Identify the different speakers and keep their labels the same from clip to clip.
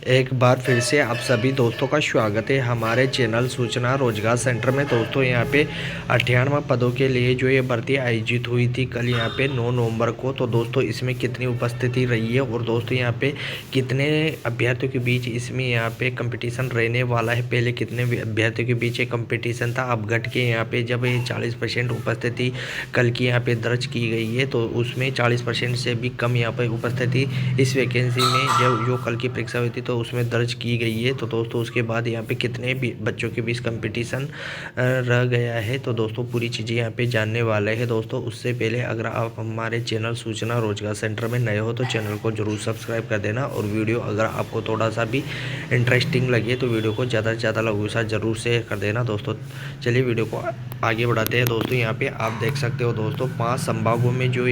Speaker 1: एक बार फिर से आप सभी दोस्तों का स्वागत है हमारे चैनल सूचना रोजगार सेंटर में। दोस्तों यहाँ पे 98 पदों के लिए जो ये भर्ती आयोजित हुई थी कल यहाँ पे 9 नवंबर को। तो दोस्तों इसमें कितनी उपस्थिति रही है और दोस्तों यहाँ पे कितने अभ्यर्थियों के बीच इसमें यहाँ पे कंपटीशन रहने वाला है, पहले कितने अभ्यर्थियों के बीच ये कंपटीशन था, अब घट के यहाँ पे जब ये 40% उपस्थिति कल की यहाँ पे दर्ज की गई है तो उसमें 40% से भी कम यहाँ पे उपस्थिति इस वैकेंसी में जो कल की परीक्षा हुई थी तो उसमें दर्ज की गई है। तो दोस्तों उसके बाद यहाँ पे कितने भी बच्चों के बीच कंपटीशन रह गया है तो दोस्तों पूरी चीज़ें यहाँ पे जानने वाले हैं। दोस्तों उससे पहले अगर आप हमारे चैनल सूचना रोजगार सेंटर में नए हो तो चैनल को जरूर सब्सक्राइब कर देना, और वीडियो अगर आपको थोड़ा सा भी इंटरेस्टिंग लगे तो वीडियो को ज़्यादा से ज़्यादा लोगों के साथ ज़रूर शेयर कर देना। दोस्तों चलिए वीडियो को आगे बढ़ाते हैं। दोस्तों यहाँ पे आप देख सकते हो दोस्तों 5 संभागों में जो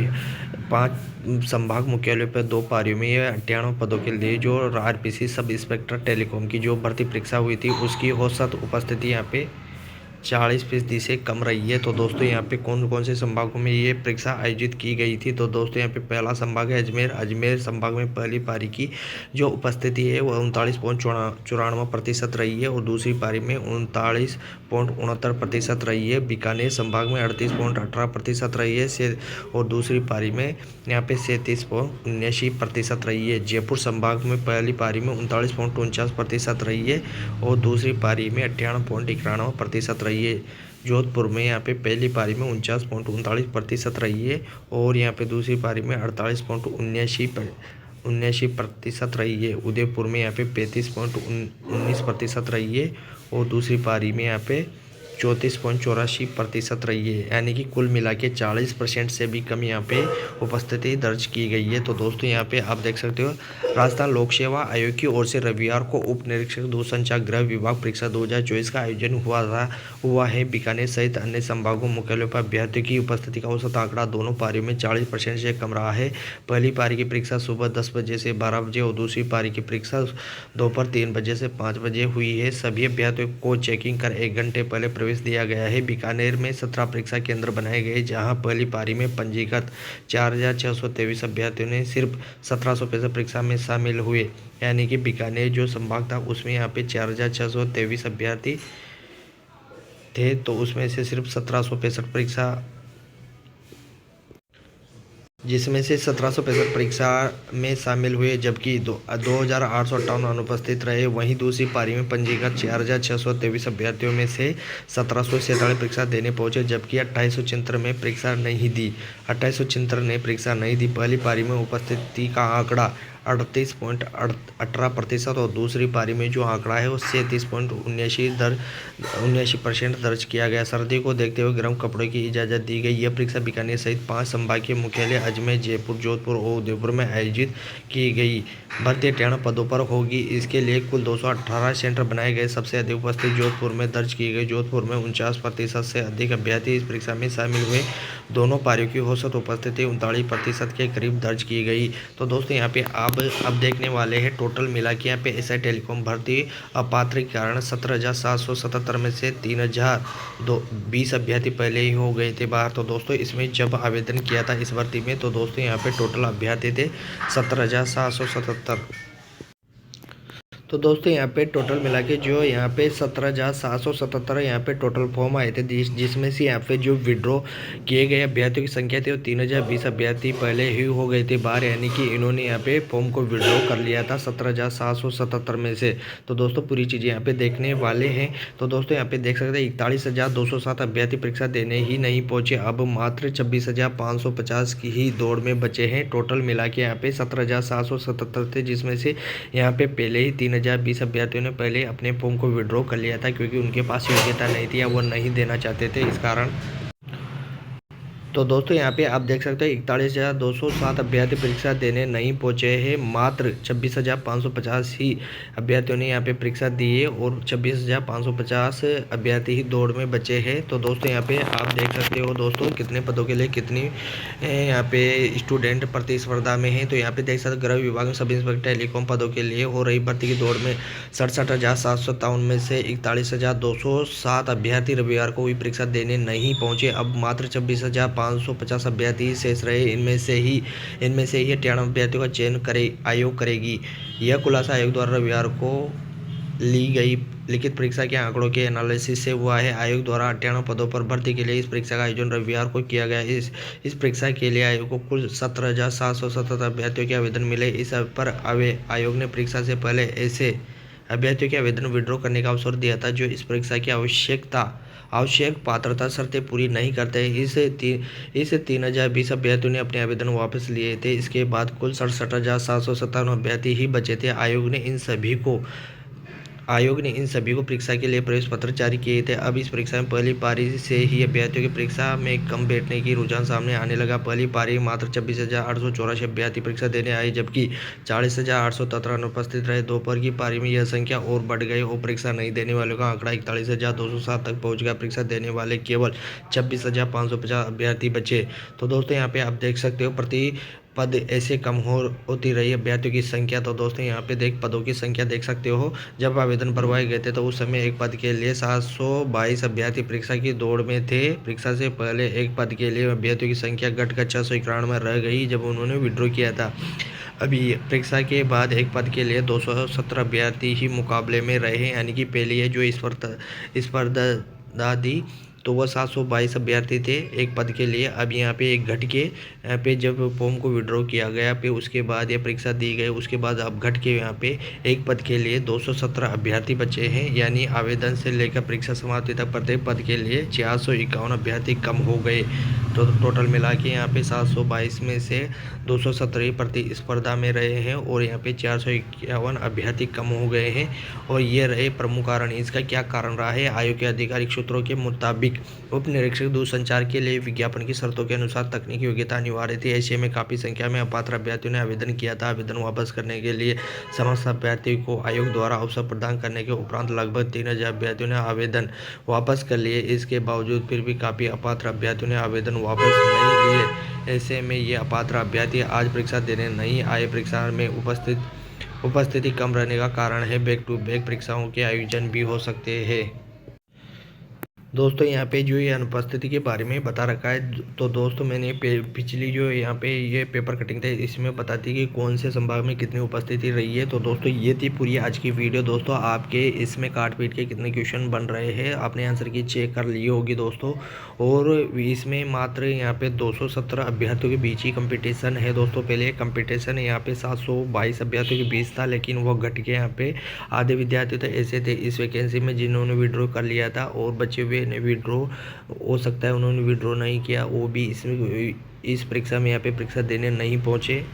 Speaker 1: 5 संभाग मुख्यालयों पर 2 पारियों में ये 98 पदों के लिए जो आरपीसी सब इंस्पेक्टर टेलीकॉम की जो भर्ती परीक्षा हुई थी उसकी औसत उपस्थिति यहाँ पे 40% से कम रही है। तो दोस्तों यहाँ पे कौन कौन से संभागों में ये परीक्षा आयोजित की गई थी तो दोस्तों यहाँ पे पहला संभाग है अजमेर संभाग में पहली पारी की जो उपस्थिति है वह 39.94% रही है और दूसरी पारी में 39.69% रही है। बीकानेर संभाग में 38.18% रही है और दूसरी पारी में यहाँ पे 37.79% रही है। जयपुर संभाग में पहली पारी में 39.49% रही है और दूसरी पारी में 98.91% रही है। जोधपुर में यहाँ पे पहली पारी में 49.39% रही है और यहाँ पे दूसरी पारी में 48.79% रही है। उदयपुर में यहाँ पे 35.19% रही है और दूसरी पारी में यहाँ पे 34.84% रही है, यानी कि कुल मिला के 40% से भी कम यहाँ पे उपस्थिति दर्ज की गई है। तो दोस्तों यहाँ पे आप देख सकते हो राजस्थान लोक सेवा आयोग की ओर से रविवार को उप निरीक्षक दूरसंचार गृह विभाग परीक्षा 2024 का आयोजन हुआ है। बीकानेर सहित अन्य संभागों मुख्यालयों पर अभ्यर्थियों की उपस्थिति का औसत आंकड़ा दोनों पारियों में 40% से कम रहा है। पहली पारी की परीक्षा सुबह 10 बजे से 12 बजे और दूसरी पारी की परीक्षा दोपहर 3 बजे से 5 बजे हुई है। सभी अभ्यर्थियों को चेकिंग कर 1 घंटे पहले प्रवेश दिया गया है। बीकानेर में 17 परीक्षा केंद्र बनाए गए जहां पहली पारी में पंजीकृत 4623 अभ्यर्थियों ने सिर्फ 1765 परीक्षा में शामिल हुए, यानी कि बीकानेर जो संभाग था उसमें यहाँ पे 4623 अभ्यर्थी थे तो उसमें से सिर्फ 1765 परीक्षा जिसमें से 1765 परीक्षा में शामिल हुए, जबकि 2858 अनुपस्थित रहे। वहीं दूसरी पारी में पंजीकृत 4623 अभ्यर्थियों में से 1747 परीक्षा देने पहुंचे, जबकि 2876 में परीक्षा नहीं दी 2876 ने परीक्षा नहीं दी। पहली पारी में उपस्थिति का आंकड़ा 38.18% और दूसरी पारी में जो आंकड़ा है वो 37.79% दर्ज किया गया। सर्दी को देखते हुए गर्म कपड़ों की इजाज़त दी गई। यह परीक्षा बीकानेर सहित 5 संभागीय मुख्यालय अजमेर, जयपुर, जोधपुर और उदयपुर में आयोजित की गई। भर्ती 98 पदों पर होगी। इसके लिए कुल 218 सेंटर बनाए गए। सबसे अधिक उपस्थिति जोधपुर में दर्ज की गई। जोधपुर में 49% से अधिक अभ्यर्थी इस परीक्षा में शामिल हुए। दोनों पारियों की औसत उपस्थिति 39% के करीब दर्ज की गई। तो दोस्तों यहाँ पे अब देखने वाले हैं टोटल मिला के यहाँ पे एसआई टेलीकॉम भर्ती अपात्र के कारण 17,777 में से 3,020 अभ्यर्थी पहले ही हो गए थे बाहर। तो दोस्तों इसमें जब आवेदन किया था इस भर्ती में तो दोस्तों यहाँ पे टोटल अभ्यर्थी थे 17,777। तो दोस्तों यहाँ पे टोटल मिला के जो यहाँ पे 17,777 यहाँ पे टोटल फॉर्म आए थे, जिसमें से यहाँ पे जो विड्रॉ किए गए अभ्यर्थियों की संख्या थी वो 3,020 अभ्यर्थी पहले ही हो गए थे बाहर, यानी कि इन्होंने यहाँ पे फॉर्म को विड्रॉ कर लिया था 17,777 में से। तो दोस्तों पूरी चीज़ें यहाँ पे देखने वाले हैं। तो दोस्तों यहाँ पे देख सकते हैं 41,207 अभ्यर्थी परीक्षा देने ही नहीं पहुँचे, अब मात्र 26,550 की ही दौड़ में बचे हैं। टोटल मिला के यहाँ पे 17,777 थे, जिसमें से यहाँ पे पहले ही 3,020 अभ्यर्थियों ने पहले अपने फॉर्म को विड्रॉ कर लिया था, क्योंकि उनके पास योग्यता नहीं थी या वो नहीं देना चाहते थे इस कारण। तो दोस्तों यहाँ पे आप देख सकते हैं 41,207 अभ्यर्थी परीक्षा देने नहीं पहुँचे हैं। मात्र 26,550 ही अभ्यर्थियों ने यहाँ पे परीक्षा दी है और 26,550 अभ्यर्थी ही दौड़ में बचे हैं। तो दोस्तों यहाँ पे आप देख सकते हो दोस्तों कितने पदों के लिए कितनी यहाँ पे स्टूडेंट प्रतिस्पर्धा में हैं। तो यहाँ पे देख सकते गृह विभाग में सब इंस्पेक्टर टेलीकॉम पदों के लिए हो रही भर्ती की दौड़ में 67,757 में से 41,207 अभ्यर्थी रविवार को हुई परीक्षा देने नहीं पहुँचे। अब मात्र 26,550 550 अभ्यर्थी शेष रहे। इनमें से ही 98 अभ्यर्थियों का चयन आयोग करेगी। यह खुलासा आयोग द्वारा रविवार को ली गई लिखित परीक्षा के आंकड़ों के एनालिसिस से हुआ है। आयोग द्वारा 98 पदों पर भर्ती के लिए इस परीक्षा का आयोजन रविवार को किया गया। इस परीक्षा के लिए आयोग को कुल 17,777 अभ्यर्थियों के आवेदन मिले। इस पर आयोग ने परीक्षा से पहले ऐसे अभ्यर्थियों के आवेदन विड्रॉ करने का अवसर दिया था जो इस परीक्षा की आवश्यक पात्रता शर्तें पूरी नहीं करते। इस 3,020 अभ्यर्थियों ने अपने आवेदन वापस लिए थे। इसके बाद कुल 67,757 अभ्यर्थी ही बचे थे। आयोग ने इन सभी को परीक्षा के लिए प्रवेश पत्र जारी किए थे। अब इस परीक्षा में पहली पारी से ही अभ्यर्थियों की परीक्षा में कम बैठने की रुझान सामने आने लगा। पहली पारी में मात्र 26,884 अभ्यर्थी परीक्षा देने आए, जबकि 40,817 अनुपस्थित रहे। दोपहर की पारी में यह संख्या और बढ़ गई और परीक्षा नहीं देने वालों का आंकड़ा 41,207 तक पहुंच गया। परीक्षा देने वाले केवल 26,550 अभ्यर्थी बचे। तो दोस्तों यहाँ पे आप देख सकते हो प्रति पद ऐसे कम होती रही अभ्यर्थियों की संख्या। तो दोस्तों यहाँ पे पदों की संख्या देख सकते हो। जब आवेदन भरवाए गए थे तो उस समय एक पद के लिए 722 अभ्यर्थी परीक्षा की दौड़ में थे। परीक्षा से पहले एक पद के लिए अभ्यर्थियों की संख्या घटकर 691 रह गई जब उन्होंने विड्रॉ किया था। अभी परीक्षा के बाद एक पद के लिए 217 अभ्यर्थी ही मुकाबले में रहे, यानी कि पहले ये जो स्पर्धा दी तो वह 722 अभ्यर्थी थे एक पद के लिए। अब यहाँ पे एक घट के यहाँ पे जब फॉर्म को विड्रॉ किया गया पे उसके बाद ये परीक्षा दी गई, उसके बाद अब घट के यहाँ पे एक पद के लिए 217 अभ्यर्थी बचे हैं। यानी आवेदन से लेकर परीक्षा समाप्ति तक प्रत्येक पद के लिए 451 अभ्यर्थी कम हो गए। तो टोटल मिला के यहाँ पे 722 में से 217 प्रतिस्पर्धा में रहे हैं और यहाँ पे 451 अभ्यर्थी कम हो गए हैं। और ये रहे प्रमुख कारण। इसका क्या कारण रहा है? आयोग के आधिकारिक सूत्रों के मुताबिक उप निरीक्षक दूरसंचार के लिए विज्ञापन की शर्तों के अनुसार तकनीकी योग्यता अनिवार्य थी। ऐसे में काफी संख्या में अपात्र अभ्यर्थियों ने आवेदन किया था। आवेदन वापस करने के लिए समस्त अभ्यर्थियों को आयोग द्वारा अवसर प्रदान करने के उपरांत लगभग 3,000 अभ्यर्थियों ने आवेदन वापस कर लिए। इसके बावजूद फिर भी काफी अपात्र अभ्यर्थियों ने आवेदन वापस नहीं लिए। ऐसे में ये अपात्र अभ्यर्थी आज परीक्षा देने नहीं आए। परीक्षा में उपस्थिति कम रहने का कारण है बैक टू बैक परीक्षाओं के आयोजन भी हो सकते हैं। दोस्तों यहाँ पे जो ये अनुपस्थिति के बारे में बता रखा है, तो दोस्तों मैंने पिछली जो यहाँ पे ये पेपर कटिंग थे इसमें बताती कि कौन से संभाग में कितनी उपस्थिति रही है। तो दोस्तों ये थी पूरी आज की वीडियो। दोस्तों आपके इसमें काट पीट के कितने क्वेश्चन बन रहे हैं आपने आंसर की चेक कर ली होगी दोस्तों। और इसमें मात्र यहाँ पे 217 अभ्यर्थियों के बीच ही कंपटीशन है दोस्तों। पहले कंपटीशन यहाँ पे 722 अभ्यर्थियों के बीच था, लेकिन वो घट के यहाँ पे आधे विद्यार्थी तो ऐसे थे इस वैकेंसी में जिन्होंने विड्रॉ कर लिया था और बचे हुए ने विड्रॉ हो सकता है उन्होंने विड्रॉ नहीं किया, वो भी इस परीक्षा में यहाँ पे परीक्षा देने नहीं पहुँचे।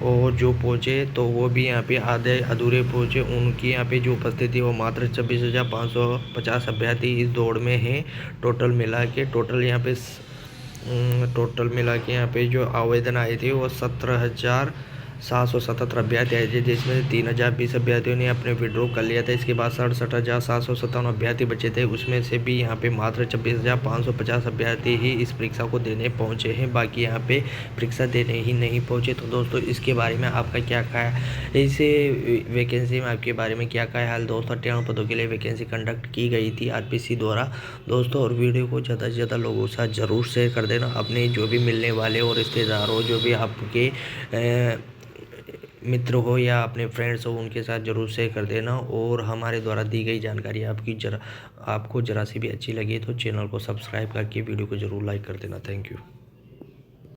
Speaker 1: और जो पहुँचे तो वो भी यहाँ पे आधे अधूरे पहुँचे। उनकी यहाँ पे जो उपस्थिति है वो मात्र 26,550 अभ्यर्थी इस दौड़ में हैं। टोटल मिला के यहाँ पे जो आवेदन आए थे वो 17,777 अभ्यर्थी आए थे, जिसमें 3,020 अभ्यर्थियों ने अपने विड्रॉ कर लिया था। इसके बाद 67,757 अभ्यर्थी बचे थे, उसमें से भी यहाँ पे मात्र 26,550 अभ्यर्थी ही इस परीक्षा को देने पहुँचे हैं। बाकी यहाँ पे परीक्षा देने ही नहीं पहुँचे। तो दोस्तों इसके बारे में आपका क्या ख्याल है? इस वैकेंसी में आपके बारे में क्या ख्याल? दोस्तों 98 पदों के लिए वैकेंसी कंडक्ट की गई थी आरपीसी द्वारा दोस्तों। और वीडियो को ज़्यादा से ज़्यादा लोगों के साथ ज़रूर शेयर कर देना। अपने जो भी मिलने वाले और रिश्तेदार हो, जो भी आपके मित्र हो या अपने फ्रेंड्स हो, उनके साथ ज़रूर शेयर कर देना। और हमारे द्वारा दी गई जानकारी आपको ज़रा सी भी अच्छी लगी तो चैनल को सब्सक्राइब करके वीडियो को ज़रूर लाइक कर देना। Thank you.